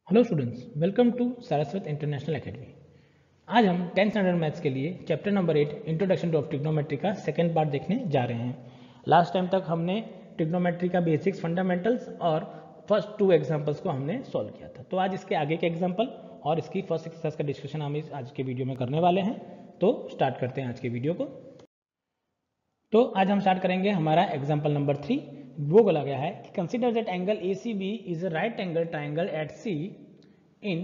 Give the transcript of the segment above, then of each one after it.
Hello students, welcome to Saraswat international academy. आज हम 10th standard maths के लिए chapter number 8 introduction to of trigonometry का सेकंड पार्ट देखने जा रहे हैं। लास्ट टाइम तक हमने ट्रिग्नोमेट्री का बेसिक्स, फंडामेंटल्स और फर्स्ट 2 एग्जांपल्स को हमने सॉल्व किया था। तो आज इसके आगे के एग्जांपल और इसकी फर्स्ट एक्सरसाइज का डिस्कशन हम आज के वीडियो में करने वाले हैं। तो स्टार्ट करते हैं आज के वीडियो को। तो आज हम स्टार्ट करेंगे हमारा एग्जाम्पल नंबर 3। वो बोला गया है कि consider that angle ACB is a right angle triangle at C in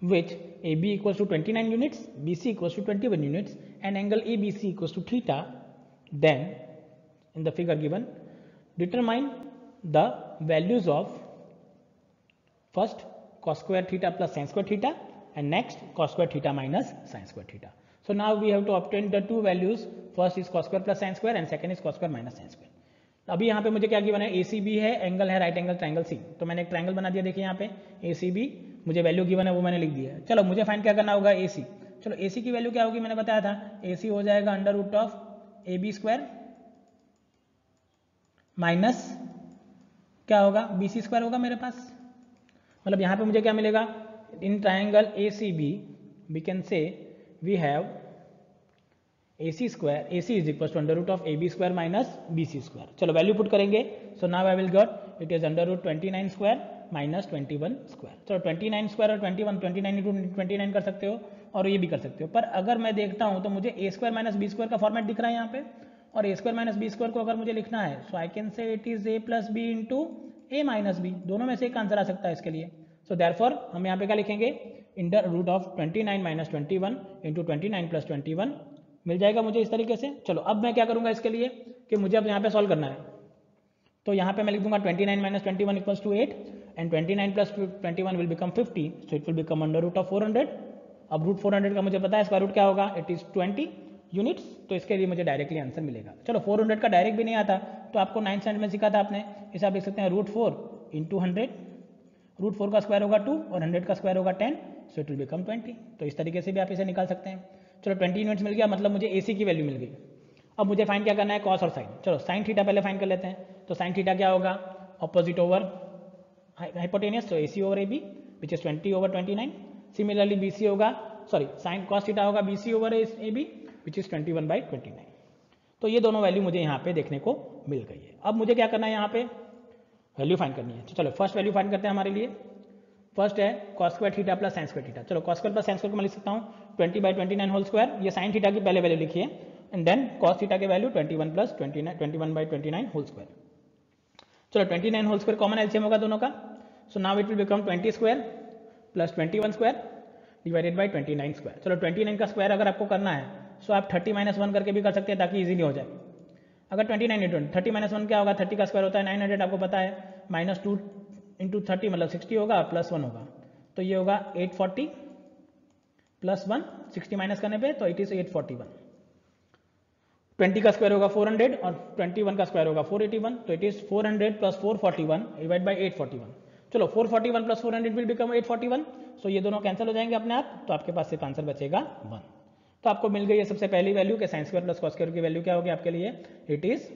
which AB equals to 29 units, BC equals to 21 units and angle ABC equals to theta. Then in the figure given, determine the values of first cos square theta plus sin square theta and next cos square theta minus sin square theta. So now we have to obtain the two values. First is cos square plus sin square and second is cos square minus sin square. अभी यहाँ पे मुझे क्या given है, ACB है, angle है right angle triangle C। तो मैंने एक ट्राइंगल बना दिया। देखिए यहाँ पे ACB मुझे वैल्यू गिवन है, वो मैंने लिख दिया है। चलो मुझे फाइंड क्या करना होगा, AC। चलो AC की वैल्यू क्या होगी, मैंने बताया था AC हो जाएगा under root of AB square minus क्या होगा, BC स्क्वायर होगा मेरे पास। मतलब यहाँ पे मुझे क्या मिलेगा, इन triangle ACB we can say we have AC square, AC is equal to under root of AB square minus BC square. चलो वैल्यू पुट करेंगे। So now I will get it is under root 29 square minus 21 square. चलो 29 square और 29 into 29 कर सकते हो और ये भी कर सकते हो। पर अगर मैं देखता हूँ तो मुझे A square minus B square का फॉर्मेट दिख रहा है यहाँ पे, और A square minus B square को अगर मुझे लिखना है so I can say it is A plus B into A minus B. दोनों में से एक आंसर आ सकता है इसके लिए। सो देयरफॉर हम यहाँ पे क्या लिखेंगे, under root of 29 minus 21 into 29 plus 21 मिल जाएगा मुझे इस तरीके से। चलो अब मैं क्या करूंगा इसके लिए कि मुझे अब यहाँ पे सॉल्व करना है। तो यहाँ पे मैं लिख दूंगा 29 minus 21 equals to 8 and 29 plus 21 will become 50, so it will become under root of 400। अब रूट 400 का मुझे पता है स्क्वायर रूट क्या होगा, इट इज 20 यूनिट्स। तो इसके लिए मुझे डायरेक्टली आंसर मिलेगा। चलो 400 का डायरेक्ट भी नहीं आता तो आपको 9th स्टैंडर्ड में सिखा था आपने, इसे आप लिख सकते हैं रूट 4 इंटू 100। रूट 4 का स्क्वायर होगा 2 और 100 का स्क्वायर होगा 10, सो इट विल बिकम 20। तो इस तरीके से भी आप इसे निकाल सकते हैं। चलो 20 यूनिट्स मिल गया, मतलब मुझे AC की वैल्यू मिल गई। अब मुझे फाइंड क्या करना है, कॉस और साइन। चलो साइन थीटा पहले फाइंड कर लेते हैं। तो साइन थीटा क्या होगा, ऑपोजिट ओवर हाइपोटेनियस, तो AC over AB which is 20 over 29। Similarly BC होगा, सॉरी साइन कॉस थीटा होगा BC over AB which is 21/29। तो ये दोनों वैल्यू मुझे यहाँ पे देखने को मिल गई है। अब मुझे क्या करना है, यहाँ पे वैल्यू फाइंड करनी है। तो चलो फर्स्ट वैल्यू फाइंड करते हैं हमारे लिए। फर्स्ट है cos square theta plus sine square theta. चलो cos square plus sine square को मैं लिख सकता हूँ 20/29 होल स्क्वायर। ये साइन थीटा की पहले वैल्यू लिखी है एंड देन कॉस थीटा के वैल्यू 21 प्लस 21/29 होल स्क्वायर। चलो 29 होल स्क्वायर कॉमन एलसीएम होगा दोनों का। So now it will become 20 square plus 21 square divided by 29 square. चलो 29 का स्क्वायर अगर आपको करना है सो आप 30 - 1 करके भी कर सकते हैं ताकि ईजिली हो जाए। अगर 29 इंटू 30 - 1 क्या होगा, 30 का स्क्वायर होता है 900 आपको पता है, -2 इंटू 30 मतलब 60 होगा प्लस 1 होगा, तो ये होगा 840 प्लस 1, 60 माइनस करने पे तो इट इज 841। 20 का स्क्वायर होगा 400 और 21 का स्क्वायर होगा 481, तो it is 400 plus 441 divide by 841। चलो 441 प्लस 400 विल बिकम 841। सो ये दोनों कैंसिल हो जाएंगे अपने आप, तो आपके पास सिर्फ आंसर बचेगा 1। तो आपको मिल गई है सबसे पहली वैल्यू कि sine square plus cos square की वैल्यू क्या होगी आपके लिए, इट इज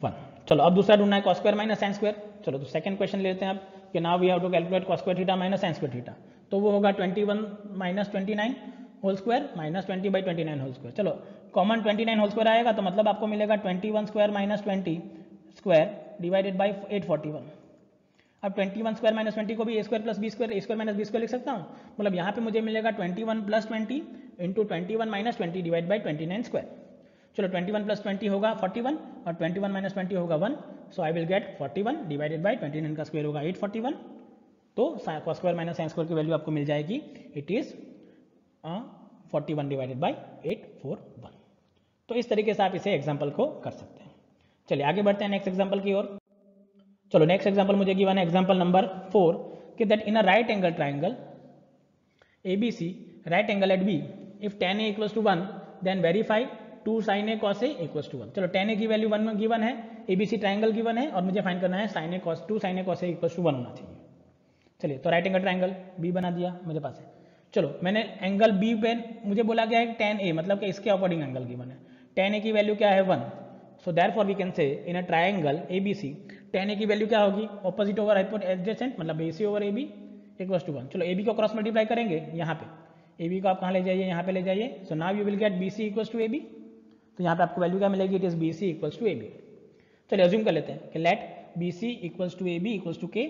1। चलो अब दूसरा ढूंढना है cos square minus sine square. चलो तो सेकंड क्वेश्चन लेते हैं आप कि now we have to calculate cos square theta minus sine square theta. तो वो होगा 21 minus 29 whole square minus 20/29 whole square. चलो कॉमन 29 होल स्क्वायर आएगा तो मतलब आपको मिलेगा 21 square minus 20 square divided by 841। अब 21 स्क्वायर माइनस 20 को भी A square plus B square, A square minus B square लिख सकता हूँ। मतलब यहाँ पे मुझे मिलेगा 21 plus 20 into 21 minus 20 divide by 29 square. चलो 21 प्लस 20 होगा 41 और 21 माइनस 20 होगा 1, so I will get 41 divided by 29 का स्क्वायर होगा 841। तो cos square minus sine square की वैल्यू आपको मिल जाएगी, इट इज 41 डिवाइडेड बाई 841। तो इस तरीके से आप इसे एग्जाम्पल को कर सकते हैं। चलिए आगे बढ़ते हैं नेक्स्ट एग्जाम्पल की ओर। चलो नेक्स्ट एग्जाम्पल मुझे गिवन है एग्जाम्पल नंबर 4 कि that in a right angle triangle ABC right angle at B if tan A equals to 1 then verify 2 sin A cos A equals to 1। चलो tan A की value 1 में given है, ABC triangle given है और मुझे find करना है sin A cos 2 sin A cos A equals to 1 होना चाहिए। चलिए तो राइट एंगल ट्राइंगल B बना दिया मेरे पास है। चलो मैंने एंगल B पे मुझे बोला गया है tan A, मतलब कि इसके अकॉर्डिंग एंगल गिवन है। tan A की वैल्यू क्या है 1, so therefore we can say in a triangle ABC tan a की वैल्यू क्या होगी, ऑपोजिट ओवर एडजेसेंट, मतलब AC over AB equals to 1। चलो AB को क्रॉस मल्टीप्लाई करेंगे यहाँ पे, AB को आप कहाँ ले जाइए, यहाँ पे ले जाइए। So now you will get BC equals to AB। तो यहाँ पे आपको वैल्यू क्या मिलेगी, it is BC equals to AB। चलिए अज्यूम कर लेते हैं कि let BC equals to AB equals to K।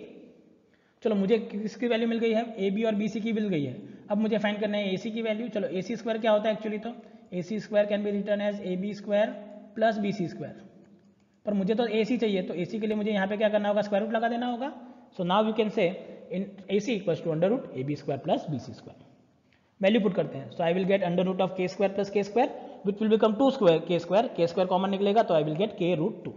चलो मुझे किसकी वैल्यू मिल गई है, AB और BC की मिल गई है। अब मुझे फाइंड करना है AC की वैल्यू। चलो AC स्क्वायर क्या होता है एक्चुअली, तो AC square can be written as AB square plus BC square. पर मुझे तो AC चाहिए, तो AC के लिए मुझे यहाँ पे क्या करना होगा, स्क्वायर रूट लगा देना होगा। सो now you can say in AC equals to under root AB square plus BC square. Value put करते हैं। So I will get under root of K square plus K square which will become 2 square K square common निकलेगा, तो I will get K root 2।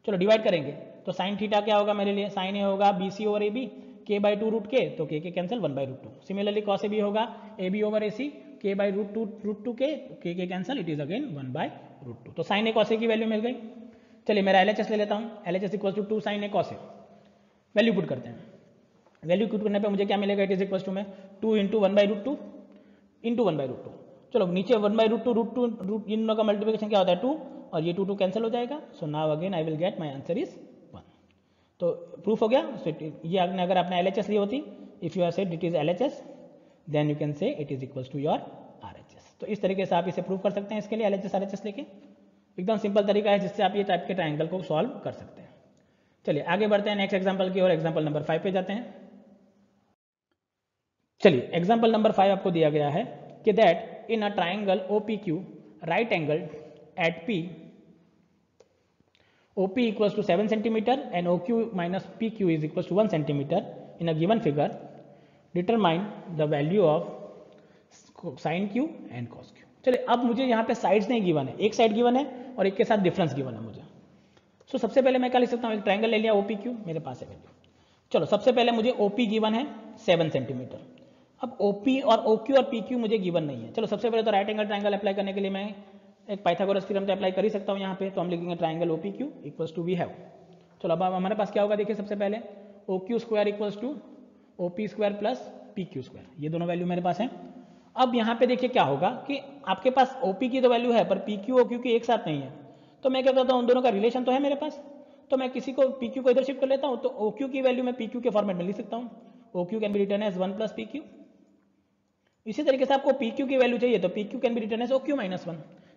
चलो divide करेंगे, तो sine theta क्या होगा मेरे लिए, साइन ए होगा BC over AB, K by 2 root K, तो K के cancel 1 by root 2। Similarly cos AB होगा AB over AC, K by root 2 K, K के cancel, it is again 1 by root 2। तो साइन ए कॉस ए की value मिल गई। चलिए मेरा LHS ले लेता हूँ, LHS equal to 2 sine A cos A. Value put करते हैं, वैल्यू पुट करने पे मुझे क्या मिलेगा, इट इज इक्वल टू में 2 into 1 by root 2 into 1 by root 2। चलो नीचे 1 बाई रूट 2 रूट इन दोनों का मल्टीप्लिकेशन क्या होता है 2, और ये 2 कैंसिल हो जाएगा। So now again I will get my answer is 1। तो प्रूफ हो गया। सो ये अगर आपने LHS ली होती, if you are said it is LHS, then you can say it is equal to your RHS। तो इस तरीके से आप इसे प्रूव कर सकते हैं, इसके लिए LHS RHS लेके एकदम सिंपल तरीका है जिससे आप ये टाइप के ट्राइंगल को सॉल्व कर सकते हैं। चलिए आगे बढ़ते हैं नेक्स्ट एग्जांपल की ओर, एग्जांपल नंबर 5 पे जाते हैं। चलिए एग्जांपल नंबर 5 आपको दिया गया है कि that in a triangle OPQ right angle at P OP equals to 7 centimeter and OQ minus PQ is equals to 1 centimeter in a given figure, determine the value of sin Q and cos Q। चलिए अब मुझे यहाँ पे sides नहीं given है, एक side given है और एक के साथ डिफरेंस गिवन है मुझे। सो सबसे पहले मैं क्या लिख सकता हूँ, एक ट्राइंगल ले लिया OPQ, मेरे पास है वैल्यू। चलो सबसे पहले मुझे OP गिवन है 7 सेंटीमीटर। अब OP और OQ और PQ मुझे गिवन नहीं है। चलो सबसे पहले तो राइट एंगल ट्राइंगल अप्लाई करने के लिए मैं एक पाइथागोरस थ्योरम तो अप्लाई कर ही सकता हूँ यहाँ पे। तो हम लिखेंगे triangle OPQ equals to we have. चलो अब हमारे पास क्या होगा, देखिए सबसे पहले OQ square equals to OP square plus PQ square, ये दोनों वैल्यू मेरे पास है। अब यहाँ पे देखिए क्या होगा कि आपके पास OP की तो वैल्यू है पर PQ OQ की एक साथ नहीं है। तो मैं क्या करता हूँ, उन दोनों का रिलेशन तो है मेरे पास, तो मैं किसी को PQ को इधर शिफ्ट कर लेता हूँ, तो OQ की वैल्यू मैं PQ के फॉर्मेट में लिख सकता हूँ। OQ can be written as 1 plus PQ। इसी तरीके से आपको PQ की वैल्यू चाहिए तो PQ can be written as OQ minus 1।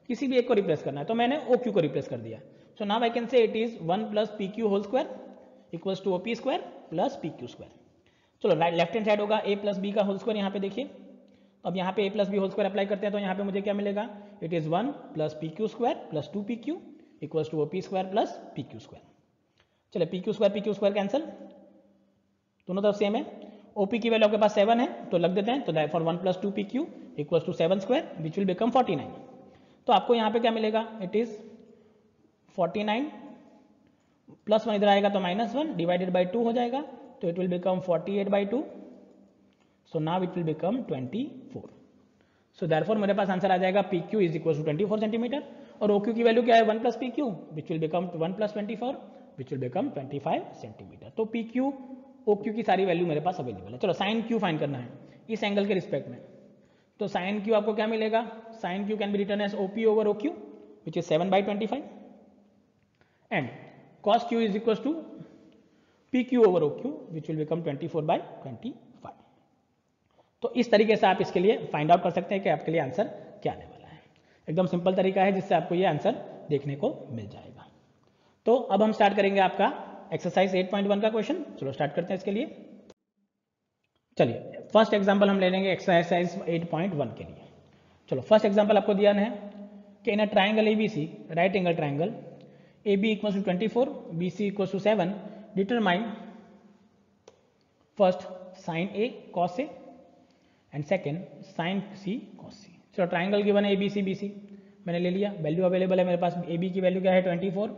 किसी भी एक को रिप्लेस करना है, तो मैंने OQ को रिप्लेस कर दिया। So now I can say it is 1 plus PQ whole square equals to OP square plus PQ square. चलो राइट लेफ्ट हैंड साइड होगा A प्लस बी का होल स्क्वायर, यहाँ पे देखिए। अब यहाँ पे A plus B whole square apply करते हैं, तो यहाँ पे मुझे क्या मिलेगा, it is 1 plus PQ square plus 2PQ equals to OP square plus PQ square. चलिए PQ स्क्वायर कैंसिल, दोनों तरफ सेम है। OP की वैल्यू आपके पास 7 है तो लग देते हैं, तो therefore 1 plus 2PQ equals to 7 square which will become 49। तो आपको यहाँ पे क्या मिलेगा, इट इज 49 प्लस 1 इधर आएगा तो -1 डिवाइडेड बाई 2 हो जाएगा, तो it will become 48 by 2। So now it will become 24। So therefore मेरे पास आंसर आ जाएगा PQ is equal to 24 centimetre, और OQ की वैल्यू क्या है 1 plus PQ which will become 1 plus 24 which will become 25 centimetre. तो PQ OQ की सारी वैल्यू मेरे पास अवेलेबल है। चलो साइन Q फाइंड करना है इस एंगल के रिस्पेक्ट में, तो साइन Q आपको क्या मिलेगा, sine Q can be written as OP over OQ which is 7 by 25 and cos Q is equal to PQ over OQ which will become 24 by 25। तो इस तरीके से आप इसके लिए फाइंड आउट कर सकते हैं कि आपके लिए आंसर क्या आने वाला है। एकदम सिंपल तरीका है जिससे आपको ये आंसर देखने को मिल जाएगा। तो अब हम स्टार्ट करेंगे आपका एक्सरसाइज 8.1 का क्वेश्चन। चलो स्टार्ट करते हैं इसके लिए। चलिए फर्स्ट एग्जांपल हम ले लेंगे एक्सरसाइज 8.1 के लिए। चलो फर्स्ट एग्जांपल आपको दिया है कि in a triangle ABC right angle triangle AB equals to 24 BC equals to 7 determine first sine A cos A and second sine C cos C। चलो ट्राइंगल गिवन है ABC BC मैंने ले लिया, value available है मेरे पास। AB की वैल्यू क्या है 24,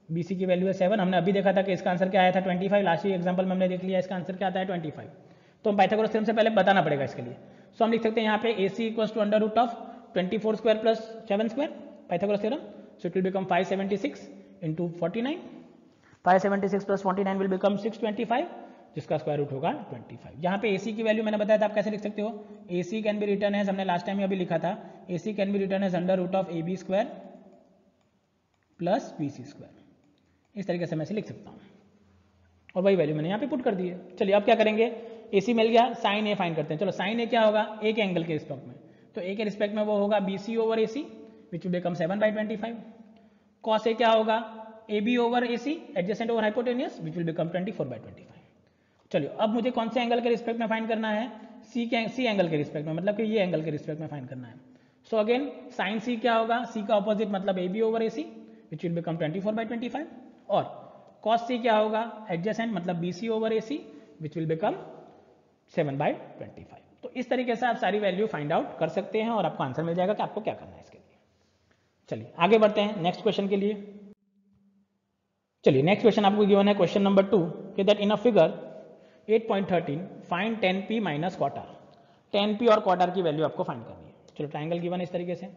BC की वैल्यू है 7। हमने अभी देखा था कि इसका आंसर क्या आया था 25, लास्ट एग्जांपल में हमने देख लिया इसका आंसर क्या आता है 25। तो हम पाइथागोरस थ्योरम से पहले बताना पड़ेगा इसके लिए। सो हम लिख सकते हैं यहाँ पे AC equals to under root of 24 square plus 7 square Pythagoras theorem. So it will become 576 into 49, 576 plus 49 will become 625 जिसका स्क्वायर रूट होगा 25। यहाँ पे AC की वैल्यू मैंने बताया था, आप कैसे लिख सकते हो, AC can be written as, हमने लास्ट टाइम अभी लिखा था, AC can be written as under root of AB square plus BC square इस तरीके से मैं इसे लिख सकता हूँ और वही वैल्यू मैंने यहाँ पे पुट कर दी है। चलिए अब क्या करेंगे, AC मिल गया, साइन ए फाइंड करते हैं। चलो साइन ए क्या होगा, ए के एंगल के रिस्पेक्ट में, तो ए के रिस्पेक्ट में वो होगा BC over AC which will become 7/25। Cos A क्या होगा, AB over AC adjacent over hypotenuse which will become 24/25। चलिए अब मुझे कौन से एंगल के रिस्पेक्ट में फाइंड करना है, सी एंगल के रिस्पेक्ट में, मतलब कि ये एंगल के रिस्पेक्ट में फाइंड करना है। सो अगेन साइन C क्या होगा, C का ऑपोजिट मतलब AB over AC which will become 24/25 और cos C क्या होगा, एडजेसेंट मतलब BC over AC which will become 7/25। तो इस तरीके से आप सारी वैल्यू फाइंड आउट कर सकते हैं और आपको आंसर मिल जाएगा कि आपको क्या करना है इसके लिए। चलिए आगे बढ़ते हैं नेक्स्ट क्वेश्चन के लिए। चलिए नेक्स्ट क्वेश्चन आपको गिवन है क्वेश्चन नंबर 2 कि that in a figure 8.13 find 10p minus quarter. 10p और क्वार्टर की वैल्यू आपको फाइंड करनी है। चलो ट्राइंगल गिवन है इस तरीके से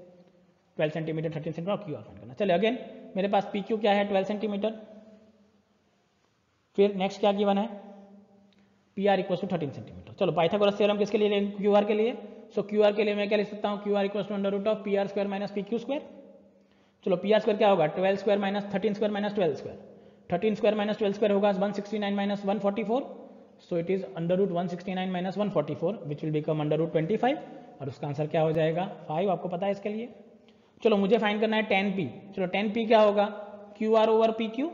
12 सेंटीमीटर 13 सेंटीमीटर और क्यू आर फाइंड करना। चलिए अगेन मेरे पास पी क्यू क्या है 12 सेंटीमीटर, फिर नेक्स्ट क्या गिवन है P R equal to 13 centimetre. चलो पाइथागोरस थ्योरम किसके लिए लेंगे, क्यू आर के लिए। सो क्यू आर के लिए मैं क्या लिख सकता हूँ, Q R equal to under root of P R square minus P Q square. चलो पी आर स्क्वायर क्या होगा 12 square minus 13 square minus 12 square, 13 square minus 12 square होगा 169 minus 144, so it is under root 169 minus 144 which will become under root 25 और उसका answer क्या हो जाएगा 5, आपको पता है इसके लिए। चलो मुझे फाइंड करना है 10p। चलो 10p क्या होगा, Q R over P Q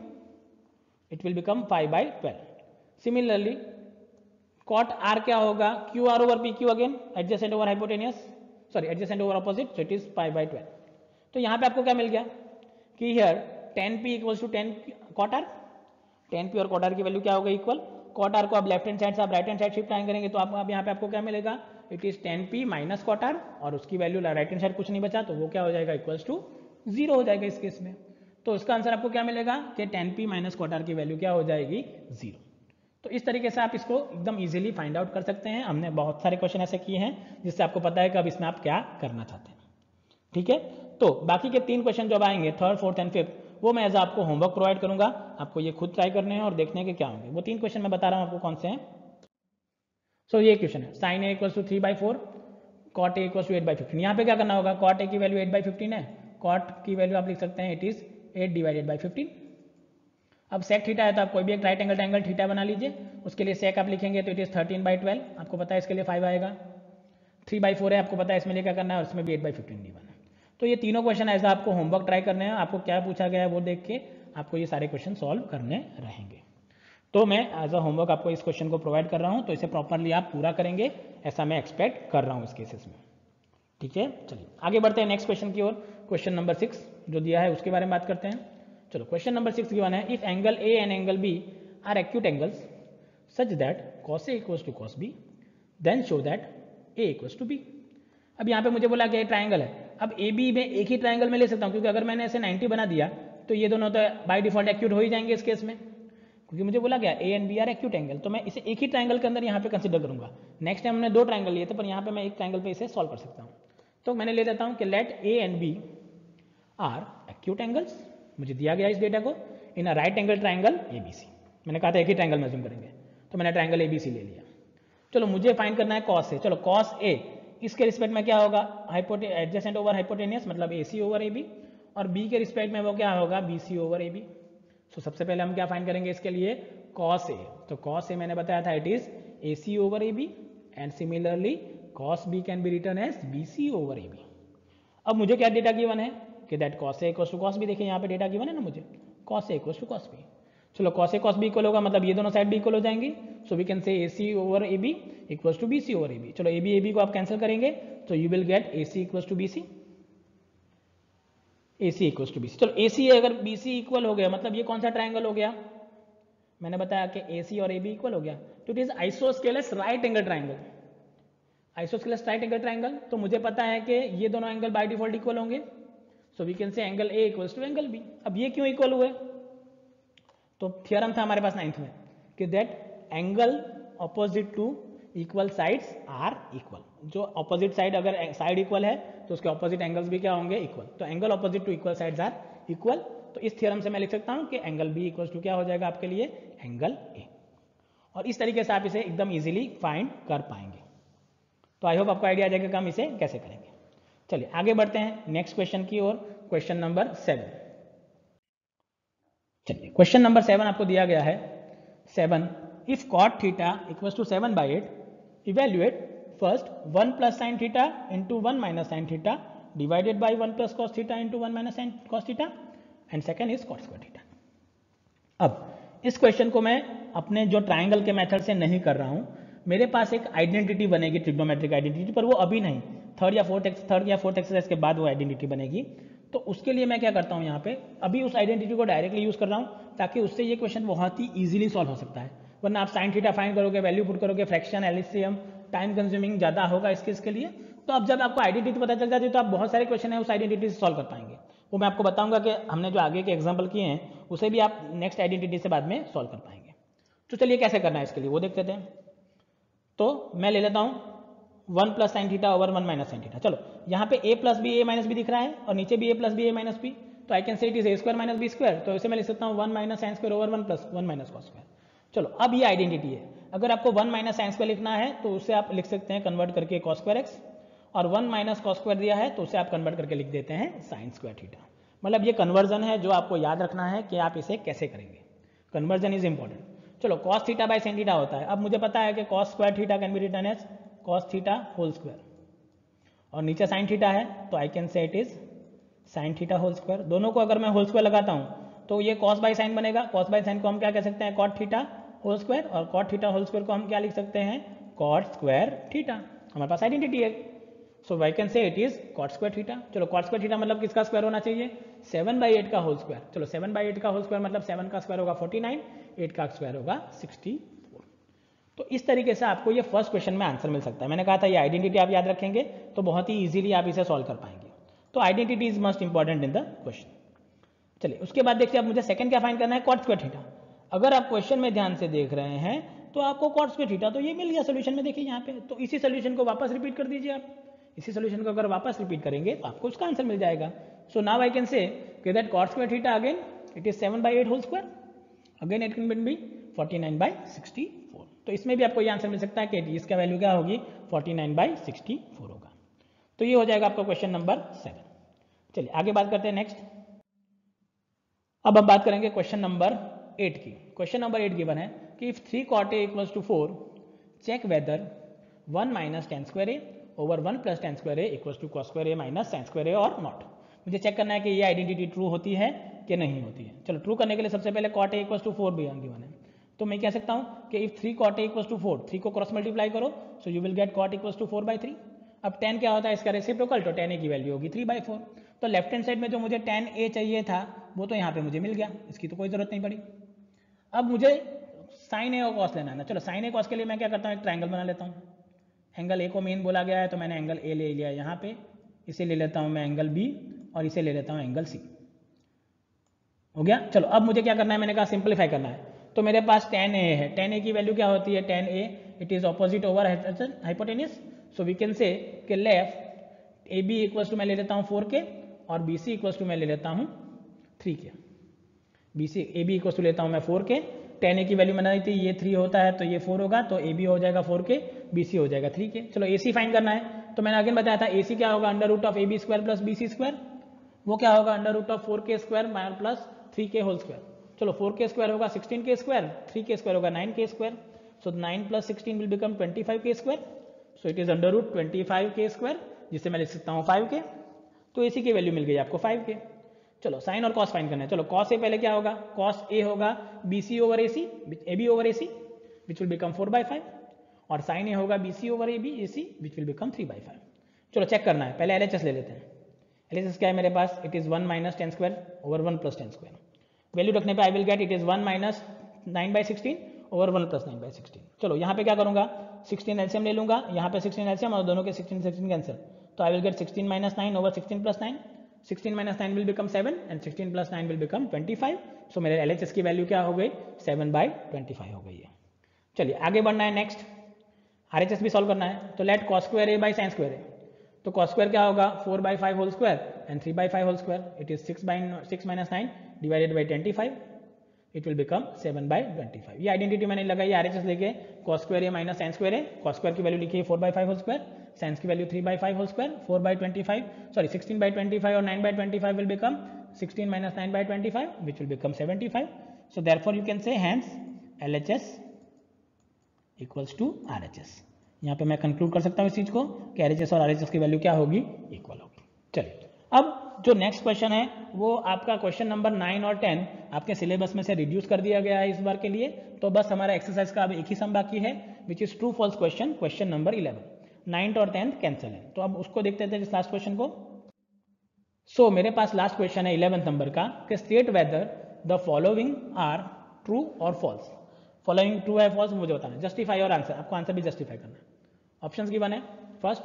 it will become 5/12। Similarly cot R क्या होगा, Q R over P Q again adjacent over hypotenuse, sorry adjacent over opposite, so it is 5/12। तो यहाँ पे आपको क्या मिल गया कि here 10p equals to 10 cot R, 10p और कॉट आर की वैल्यू क्या होगा इक्वल। कॉट आर को आप लेफ्ट हैंड साइड से आप राइट हैंड साइड शिफ्ट करेंगे तो आप यहाँ पे आपको क्या मिलेगा, it is 10p minus cot R और उसकी वैल्यू राइट हैंड साइड कुछ नहीं बचा तो वो क्या हो जाएगा इक्वल्स टू 0 हो जाएगा इस केस में। तो इसका आंसर आपको क्या मिलेगा कि 10p माइनस कॉट आर की वैल्यू क्या हो जाएगी 0। तो इस तरीके से आप इसको एकदम इजीली फाइंड आउट कर सकते हैं। हमने बहुत सारे क्वेश्चन ऐसे किए हैं जिससे आपको पता है कि अब इसमें आप क्या करना चाहते हैं। ठीक है, तो बाकी के 3 क्वेश्चन जब आएंगे 3rd 4th एंड 5th वो मैं एज आपको होमवर्क प्रोवाइड करूंगा, आपको ये खुद ट्राई करने हैं और देखने के क्या होंगे। वो 3 क्वेश्चन मैं बता रहा हूं आपको कौन से हैं। सो ये क्वेश्चन है sine A equals to 3/4 cot A equals to 8/15। यहाँ पे क्या करना होगा, कॉट ए की वैल्यू 8/15 है, कॉट की वैल्यू आप लिख सकते हैं इट इज 8/15। अब सेक थीटा है तो आप कोई भी एक राइट एंगल ट्रायंगल थीटा बना लीजिए, उसके लिए सेक आप लिखेंगे तो इट इज 13/12, आपको पता है इसके लिए 5 आएगा। 3/4 है, आपको पता है इसमें लिए क्या करना है और इसमें भी 8/15 गिवन है। तो ये तीनों क्वेश्चन ऐसा आपको होमवर्क ट्राई करने हैं, आपको क्या पूछा गया है वो देख के आपको ये सारे क्वेश्चन सॉल्व करने रहेंगे। तो मैं एज अ होमवर्क आपको इस क्वेश्चन को प्रोवाइड कर रहा हूँ, तो इसे प्रॉपरली आप पूरा करेंगे ऐसा मैं एक्सपेक्ट कर रहा हूँ इस केसेस में। ठीक है, चलिए आगे बढ़ते हैं नेक्स्ट क्वेश्चन की ओर। क्वेश्चन नंबर 6 जो दिया है उसके बारे में बात करते हैं। चलो क्वेश्चन नंबर 6 गिवन है if angle A and angle B are acute angles such that cos A equals to cos B then show that A equals to B। अब यहाँ पे मुझे बोला कि ट्राइंगल है, अब ए बी में एक ही ट्राइंगल में ले सकता हूँ क्योंकि अगर मैंने ऐसे 90 बना दिया तो ये दोनों तो बाय डिफॉल्ट एक्यूट हो ही जाएंगे इस केस में, क्योंकि मुझे बोला गया A and B are acute angle, तो मैं इसे एक ही ट्राइंगल के अंदर यहाँ पे कंसीडर करूंगा। नेक्स्ट टाइम हमने 2 ट्राइंगल लिए थे पर यहाँ पे मैं एक ट्राइंगल पे इसे सॉल्व कर सकता हूँ। तो मैंने ले देता हूँ कि let A and B are acute angles, मुझे दिया गया इस डेटा को in a right angle triangle ABC। मैंने कहा था एक ही ट्राइंगल में जूम करेंगे तो मैंने ट्राइंगल ABC ले लिया। चलो मुझे फाइंड करना है कॉस ए। चलो कॉस ए इसके रिस्पेक्ट में क्या होगा, एडजेसेंट ओवर हाइपोटेनियस मतलब AC ओवर AB, और B के रिस्पेक्ट में वो क्या होगा BC ओवर AB। तो सबसे पहले हम क्या फाइंड करेंगे इसके लिए cos A। तो cos A मैंने बताया था it is AC over AB and similarly cos B can be written as BC over AB। अब मुझे क्या डेटा गिवन है कि that cos A equals to cos B, देखिए यहाँ पे डेटा गिवन है ना मुझे cos A equals to cos B। चलो cos A cos B equal होगा मतलब ये दोनों साइड भी इक्वल हो जाएंगी, so we can say AC over AB equals to BC over AB। चलो AB को आप कैंसिल करेंगे तो you will get AC equals to BC, AC equals to BC। चलो AC अगर BC इक्वल हो गया मतलब ये कौन सा ट्राइंगल हो गया, मैंने बताया कि AC और AB इक्वल हो गया तो it is isosceles right angle triangle. Isosceles right angle triangle तो मुझे पता है कि ये दोनों एंगल बाय डिफॉल्ट इक्वल होंगे, so we can say angle A equals to angle B। अब ये क्यों इक्वल हुए, तो थियरम था हमारे पास 9th में कि that angle opposite to equal sides are equal. जो ऑपोजिट साइड अगर साइड इक्वल है तो उसके ऑपोजिट एंगल्स भी क्या होंगे इक्वल, तो angle opposite to equal sides are equal. तो इस थियरम से मैं लिख सकता हूं कि एंगल B इक्वल्स टू क्या हो जाएगा आपके लिए एंगल A, और इस तरीके से आप इसे एकदम इजीली फाइंड कर पाएंगे। तो आई होप आपको आइडिया आ जाएगा कि हम इसे कैसे करेंगे। चलिए आगे बढ़ते हैं नेक्स्ट क्वेश्चन की ओर। Question number 7। चलिए क्वेश्चन नंबर 7 आपको दिया गया है 7 if cot theta equals to 7/8 evaluate first 1 plus sine theta into 1 minus sine theta divided by 1 plus cos theta into 1 minus sine cos theta and second is cot square theta. अब इस question को मैं अपने जो triangle के method से नहीं कर रहा हूं, मेरे पास एक आइडेंटिटी बनेगी ट्रिग्नोमेट्रिक आइडेंटिटी, पर वो अभी नहीं, थर्ड या फोर्थ एक्सरसाइज के बाद वो आइडेंटिटी बनेगी। तो उसके लिए मैं क्या करता हूं, यहाँ पे अभी उस आइडेंटिटी को डायरेक्टली यूज कर रहा हूं ताकि उससे ये क्वेश्चन बहुत ही इजीली सॉल्व हो सकता है। वरना आप साइन थीटा फाइंड करोगे, वैल्यू पुट करोगे, फ्रैक्शन, एलसीएम, टाइम कंज्यूमिंग ज्यादा होगा इसके लिए। तो अब जब आपको आइडेंटिटी पता चल जाती है तो आप बहुत सारे क्वेश्चन है उस आइडेंटिटी से सॉल्व कर पाएंगे। वो मैं आपको बताऊंगा कि हमने जो आगे के एग्जाम्पल किए हैं उसे भी आप नेक्स्ट आइडेंटिटी से बाद में सॉल्व कर पाएंगे। तो चलिए कैसे करना है इसके लिए वो देखते थे। तो मैं ले लेता हूं 1 plus sine theta over 1 minus sine theta. चलो यहाँ पे a plus B A minus B दिख रहा है और नीचे भी a plus B A minus B, तो I can say it is a square minus B square. तो इसे मैं लिख सकता हूँ 1 minus sine square over 1 plus 1 minus cos square. चलो अब ये आइडेंटिटी है। अगर आपको 1 माइनस साइन स्क्वायर लिखना है तो उसे आप लिख सकते हैं कन्वर्ट करके कॉस स्क्वायर एक्स, और 1 माइनस कॉस स्क्वायर दिया है तो उसे आप कन्वर्ट करके लिख देते हैं साइन स्क्वायर थीटा। मतलब ये कन्वर्जन है जो आपको याद रखना है कि आप इसे कैसे करेंगे। Conversion is important. चलो cos theta by sine theta होता है। अब मुझे पता है कि cos square theta can be written as cos theta whole square, और नीचे साइन थीटा है तो I can say it is sine theta whole square. दोनों को अगर मैं होल स्क्वायर लगाता हूं तो ये कॉस बाय साइन बनेगा। कॉस बाय साइन को हम क्या कह सकते हैं, कॉट थीटा होल स्क्वायर, और कॉट थीटा होल स्क्वायर को हम क्या लिख सकते हैं, कॉट स्क्वायर थीटा। हमारे पास आइडेंटिटी है, so I can say it is cot square theta. चलो कॉट स्क्वायर थीटा मतलब किसका स्क्वायर होना चाहिए, 7/8 का होल स्क्वायर। चलो 7/8 का होल स्क्वायर मतलब 7 का स्क्वायर होगा 49, 8 का स्क्वायर होगा 64। तो इस तरीके से आपको ये फर्स्ट क्वेश्चन में आंसर मिल सकता है। मैंने कहा था ये आइडेंटिटी आप याद रखेंगे तो बहुत ही इजीली आप इसे सॉल्व कर पाएंगे। तो identity is most important in the question. चलिए उसके बाद देखिए, अब मुझे सेकंड क्या फाइंड करना है, कॉट स्क्वायर थीटा। अगर आप क्वेश्चन में ध्यान से देख रहे हैं तो आपको कॉट स्क्वायर थीटा तो ये मिल गया सोल्यूशन में, देखिए यहाँ पे। तो इसी सोल्यूशन को वापस रिपीट कर दीजिए आप। इसी सोल्यूशन को अगर वापस रिपीट करेंगे तो आपको उसका आंसर मिल जाएगा। So now I can say that cot square theta again it is 7/8 whole square, again it can be 49/64। तो इसमें भी आपको ये आंसर मिल सकता है कि इसका वैल्यू क्या होगी, 49/64 होगा। तो ये हो जाएगा आपका क्वेश्चन नंबर 7। चलिए आगे बात करते हैं नेक्स्ट। अब हम बात करेंगे क्वेश्चन नंबर 8 की। क्वेश्चन नंबर 8 गिवन है कि if 3 cot a equals to 4 check whether 1 minus tan square A over 1 plus tan square A equals to cos square A minus sine square A और not. मुझे check करना है कि ये identity true होती है कि नहीं होती है। चलो ट्रू करने के लिए सबसे पहले cot a इक्वल्स टू 4 भी गिवन है, तो मैं कह सकता हूं कि if 3 cot a equals to 4, 3 को क्रॉस मल्टीप्लाई करो so you will get cot equals to 4/3। अब 10 क्या होता है, इसका रेसिप्रोकल, तो 10a की वैल्यू होगी 3/4। तो लेफ्ट हैंड साइड में जो मुझे 10a चाहिए था वो तो यहाँ पे मुझे मिल गया, इसकी तो कोई जरूरत नहीं पड़ी। अब मुझे साइन ए और कॉस लेना है ना। चलो साइन ए कॉस के लिए मैं क्या करता हूँ, एक ट्राइंगल बना लेता हूँ। एंगल ए को मेन बोला गया है तो मैंने एंगल ए ले लिया यहाँ पे, इसे ले लेता हूँ मैं एंगल बी, और इसे ले लेता हूँ एंगल सी। हो गया। चलो अब मुझे क्या करना है, मैंने कहा सिंप्लीफाई करना है। तो मेरे पास 10a है, 10a की वैल्यू क्या होती है, 10a it is opposite over hypotenuse. So we can say कि left A B equals to मैं ले लेता हूँ 4k और बी सी इक्वल्स टू मैं ले लेता हूँ 3k। B C A B equals to लेता हूँ मैं 4k, 10a की वैल्यू मैंने दी थी, ये 3 होता है तो ये 4 होगा, तो ए बी हो जाएगा 4k, बी सी हो जाएगा 3k। चलो ए सी फाइंड करना है, तो मैंने अगेन बताया था ए सी क्या होगा, under root of A B square plus B C square. वो क्या होगा, under root of 4k square plus 3k whole square. चलो 4k स्क्वायर होगा 16k स्क्वायर, 3k स्क्वायर होगा 9k square. So 9 plus 16 will become 25k square. So it is under root 25k square, जिसे मैं लिख सकता हूँ 5k। तो इसी की वैल्यू मिल गई आपको 5k। चलो साइन और कॉस फाइंड करना है। चलो कॉस ए पहले क्या होगा, कॉस ए होगा B C over A C, A B over A C which will become 4/5, और साइन ए होगा B C over A B A C which will become 3/5। चलो चेक करना है, पहले एलएचएस ले लेते हैं। एलएचएस क्या है मेरे पास, it is 1 minus tan square over 1 plus tan square. Value रखने पे I will get it is 1 minus 9/16 over 1 plus 9/16। चलो यहाँ पे क्या करूंगा, 16 एलसीएम ले लूंगा, यहाँ पे 16 एलसीएम और दोनों के 16 कैंसिल, तो I will gate 16 minus 9 over 16 plus 9। 16 minus 9 will become 7 and 16 plus 9 will become 25। सो मेरे एलएचएस की वैल्यू क्या हो गई, 7/25 हो गई है। चलिए आगे बढ़ना है नेक्स्ट, आरएचएस भी सॉल्व करना है। तो let cos square A by sine square A. तो कॉस स्क्वायर क्या होगा, 4/5 whole square and 3/5 whole square, it is 6 minus 9 divided by 25, it will become 7/25। ये आइडेंटिटी मैंने लगाई आरएचएस लेके, cos square A minus sine square A. Cos square की value लिखी है 4/5 होल स्क्वायर, साइंस की वैल्यू 3/5 होल स्क्वायर, 4/25 सॉरी 16/25 और 9/25 will become 16 minus 9 by 25, which will become 75. So therefore you can say hence LHS equals to RHS. यहाँ पे मैं conclude कर सकता हूँ इस चीज को कि LHS और RHS की वैल्यू क्या होगी, इक्वल होगी. चलिए अब जो नेक्स्ट क्वेश्चन है वो आपका क्वेश्चन नंबर 9 और 10 आपके सिलेबस में से रिड्यूस कर दिया गया है इस बार के लिए. तो बस हमारा एक्सरसाइज का अब एक ही सम बाकी है, which is true false question, question number 11. 9th और 10th कैंसिल है. तो अब उसको देखते थे इस लास्ट क्वेश्चन को. सो मेरे पास लास्ट क्वेश्चन है 11th नंबर का कि state whether the following are true और फॉल्स. फॉलोइंग ट्रू है फॉल्स मुझे बताना. जस्टिफाई और आंसर, आपको आंसर भी जस्टिफाई करना है. ऑप्शंस गिवन है. First,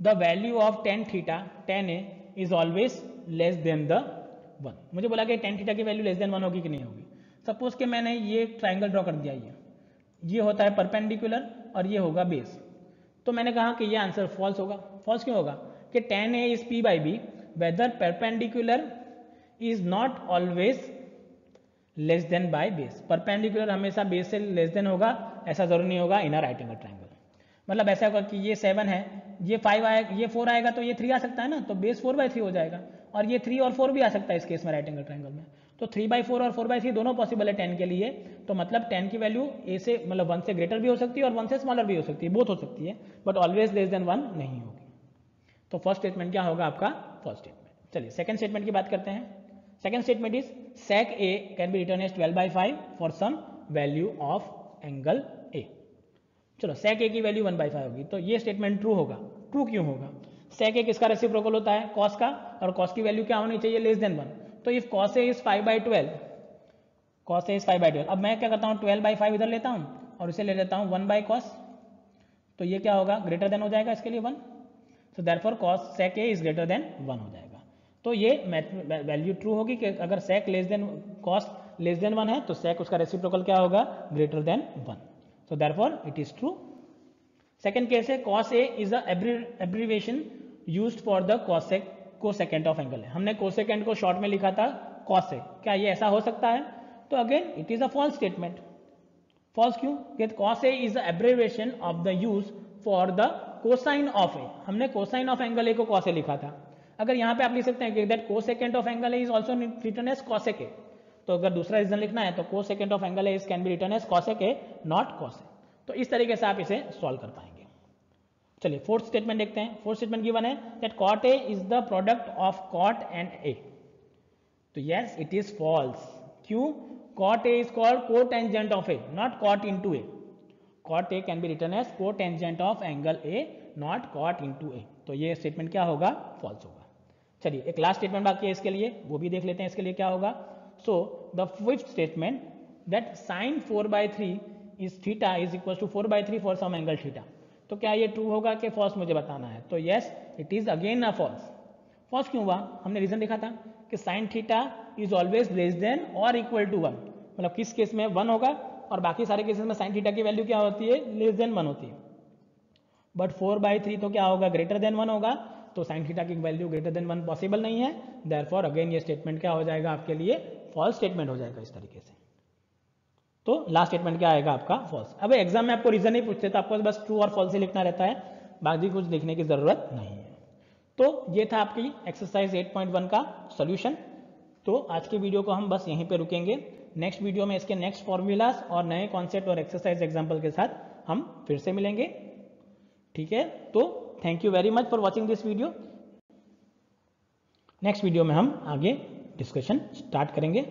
the value of tan theta tan a is always less then the 1. मुझे बोला कि tan थीटा की वैल्यू लेस देन 1 होगी कि नहीं होगी. सपोज कि मैंने ये ट्राइंगल ड्रॉ कर दिया, ये होता है परपेंडिकुलर और ये होगा बेस. तो मैंने कहा कि ये आंसर फॉल्स होगा. फॉल्स क्यों होगा? कि tan a is p by b whether perpendicular is not always less than by base. Perpendicular हमेशा बेस से लेस देन होगा, ऐसा जरूरी नहीं होगा in a right angle triangle. मतलब ऐसा होगा कि ये 7 है, ये 5 आएगा, ये 4 आएगा तो ये 3 आ सकता है ना, तो बेस 4/3 हो जाएगा. और ये 3 और 4 भी आ सकता है इस केस में राइट एंगल ट्राइंगल में. तो 3/4 और 4/3 दोनों पॉसिबल है 10 के लिए. तो मतलब 10 की वैल्यू ए से मतलब 1 से ग्रेटर भी हो सकती है और 1 से स्मॉलर भी हो सकती है, बोथ हो सकती है, बट ऑलवेज लेस देन 1 नहीं होगी. तो फर्स्ट स्टेटमेंट क्या होगा आपका? First statement. चलिए सेकंड स्टेटमेंट की बात करते हैं. Second statement is sec a can be written as 12/5 for some value of angle a. चलो sec a की वैल्यू 1/5 होगी, तो ये स्टेटमेंट ट्रू होगा. ट्रू क्यों होगा? sec a किसका रेसिप्रोकल होता है? cos का, और cos की वैल्यू क्या होनी चाहिए? Less than 1. तो if cos a is 5/12, cos a is 5/12, अब मैं क्या करता हूँ 12/5 इधर लेता हूँ और इसे ले लेता हूँ 1/cos. तो ये क्या होगा? ग्रेटर देन हो जाएगा इसके लिए 1. So therefore cos sec a is greater than 1 हो जाएगा. तो ये वैल्यू ट्रू होगी कि अगर sec less than cos less than 1 है तो sec उसका रेसिप्रोकल क्या होगा? Greater than 1. So therefore it is true. Second case है cos a is a abbreviation used for the cosecant of angle. हमने कोसेकेंट को शॉर्ट में लिखा था cos a. क्या ये ऐसा हो सकता है? तो again it is a false statement. False क्यों? cos a is a abbreviation of the use for the cosine of a. हमने कोसाइन ऑफ एंगल a को cos a लिखा था. अगर यहाँ पे आप लिख सकते हैं कि that cosecant of angle a is also written as cosec a. तो अगर दूसरा रीजन लिखना है तो cosecant of angle a can be written as cosec a not cos a. तो इस तरीके से आप इसे सॉल्व कर पाएंगे. चलिए फोर्थ स्टेटमेंट देखते हैं. फोर्थ स्टेटमेंट गिवन है that cot a is the product of cot and a. तो यस इट इज फॉल्स. क्यों? cot a is called cotangent of a, not cot into a. cot a can be written as cotangent of angle a, not cot into a. तो ये statement क्या होगा? False होगा. चलिए एक last statement बाकी है इसके लिए, वो भी देख लेते हैं इसके लिए क्या होगा. So the fifth statement that sin 4/3 is theta is equal to 4/3 for some angle theta. तो क्या ये ट्रू होगा कि फॉल्स मुझे बताना है. तो yes it is again a false. False क्यों हुआ? हमने रीजन देखा था कि sin theta is always less than और इक्वल टू 1. मतलब किस केस में 1 होगा और बाकी सारे केसेस में sin थीटा की वैल्यू क्या होती है? लेस देन 1 होती है. बट 4/3 तो क्या होगा? ग्रेटर देन 1 होगा. तो sin थीटा की वैल्यू ग्रेटर देन 1 पॉसिबल नहीं है. देयरफॉर अगेन ये स्टेटमेंट क्या हो जाएगा आपके लिए? फॉल्स स्टेटमेंट हो जाएगा इस तरीके से. तो लास्ट स्टेटमेंट क्या आएगा आपका? फॉल्स. अब एग्जाम में आपको रीजन नहीं पूछते तो आपको बस ट्रू और फॉल्स ही लिखना रहता है, बाकी कुछ लिखने की जरूरत नहीं है. तो ये था आपकी एक्सरसाइज 8.1 का सॉल्यूशन. तो आज की वीडियो को हम बस यहीं पे रुकेंगे. नेक्स्ट वीडियो में इसके नेक्स्ट फॉर्मूलाज और नए कॉन्सेप्ट और एक्सरसाइज एग्जाम्पल के साथ हम फिर से मिलेंगे. ठीक है, तो thank you very much for watching this video. Next video में हम आगे डिस्कशन स्टार्ट करेंगे.